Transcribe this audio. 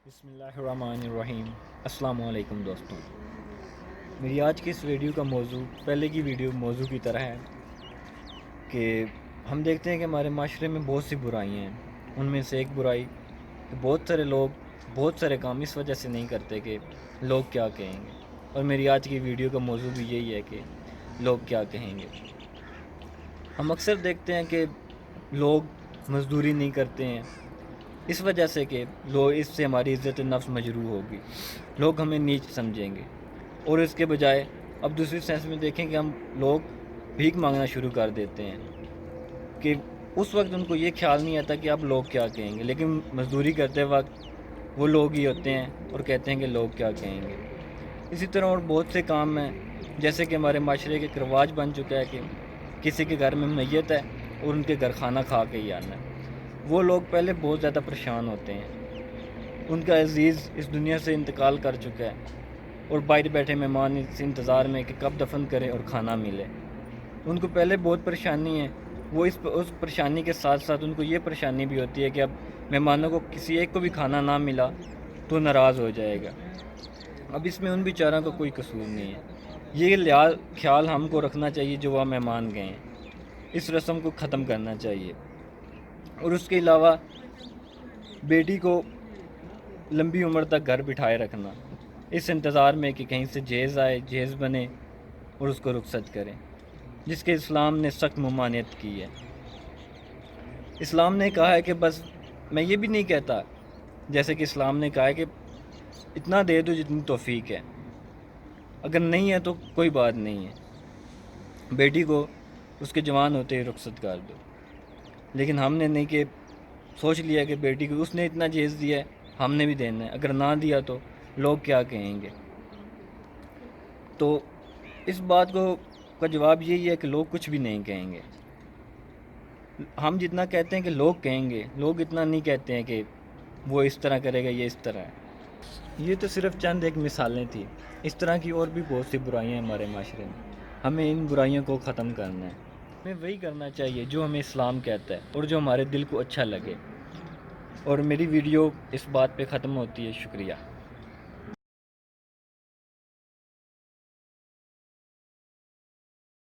بسم اللہ الرحمن الرحیم۔ السلام علیکم دوستوں، میری آج کی اس ویڈیو کا موضوع پہلے کی ویڈیو موضوع کی طرح ہے کہ ہم دیکھتے ہیں کہ ہمارے معاشرے میں بہت سی برائیاں ہیں۔ ان میں سے ایک برائی کہ بہت سارے لوگ بہت سارے کام اس وجہ سے نہیں کرتے کہ لوگ کیا کہیں گے، اور میری آج کی ویڈیو کا موضوع بھی یہی ہے کہ لوگ کیا کہیں گے۔ ہم اکثر دیکھتے ہیں کہ لوگ مزدوری نہیں کرتے ہیں اس وجہ سے کہ اس سے ہماری عزت نفس مجروح ہوگی، لوگ ہمیں نیچ سمجھیں گے، اور اس کے بجائے اب دوسری سینس میں دیکھیں کہ ہم لوگ بھیک مانگنا شروع کر دیتے ہیں کہ اس وقت ان کو یہ خیال نہیں آتا کہ اب لوگ کیا کہیں گے، لیکن مزدوری کرتے وقت وہ لوگ ہی ہوتے ہیں اور کہتے ہیں کہ لوگ کیا کہیں گے۔ اسی طرح اور بہت سے کام ہیں، جیسے کہ ہمارے معاشرے کے ایک رواج بن چکا ہے کہ کسی کے گھر میں میت ہے اور ان کے گھر کھانا کھا کے ہی آنا ہے۔ وہ لوگ پہلے بہت زیادہ پریشان ہوتے ہیں، ان کا عزیز اس دنیا سے انتقال کر چکا ہے اور باہر بیٹھے مہمان اس انتظار میں کہ کب دفن کرے اور کھانا ملے۔ ان کو پہلے بہت پریشانی ہے، وہ اس پریشانی کے ساتھ ساتھ ان کو یہ پریشانی بھی ہوتی ہے کہ اب مہمانوں کو کسی ایک کو بھی کھانا نہ ملا تو ناراض ہو جائے گا۔ اب اس میں ان بیچاروں کا کوئی قصور نہیں ہے۔ یہ خیال ہم کو رکھنا چاہیے جو وہاں مہمان گئے ہیں، اس رسم کو ختم کرنا چاہیے۔ اور اس کے علاوہ بیٹی کو لمبی عمر تک گھر بٹھائے رکھنا، اس انتظار میں کہ کہیں سے جہیز آئے، جہیز بنے اور اس کو رخصت کریں، جس کے اسلام نے سخت ممانعت کی ہے۔ اسلام نے کہا ہے کہ بس میں یہ بھی نہیں کہتا، جیسے کہ اسلام نے کہا ہے کہ اتنا دے دو جتنی توفیق ہے، اگر نہیں ہے تو کوئی بات نہیں ہے، بیٹی کو اس کے جوان ہوتے ہی رخصت کر دو۔ لیکن ہم نے نہیں کہ سوچ لیا کہ بیٹی کو اس نے اتنا جہیز دیا ہے ہم نے بھی دینا ہے، اگر نہ دیا تو لوگ کیا کہیں گے۔ تو اس بات کا جواب یہی ہے کہ لوگ کچھ بھی نہیں کہیں گے۔ ہم جتنا کہتے ہیں کہ لوگ کہیں گے، لوگ اتنا نہیں کہتے ہیں کہ وہ اس طرح کرے گا، یہ اس طرح ہے۔ یہ تو صرف چند ایک مثالیں تھیں، اس طرح کی اور بھی بہت سی برائیاں ہیں ہمارے معاشرے میں۔ ہمیں ان برائیوں کو ختم کرنا ہے، ہمیں وہی کرنا چاہیے جو ہمیں اسلام کہتا ہے اور جو ہمارے دل کو اچھا لگے۔ اور میری ویڈیو اس بات پہ ختم ہوتی ہے۔ شکریہ۔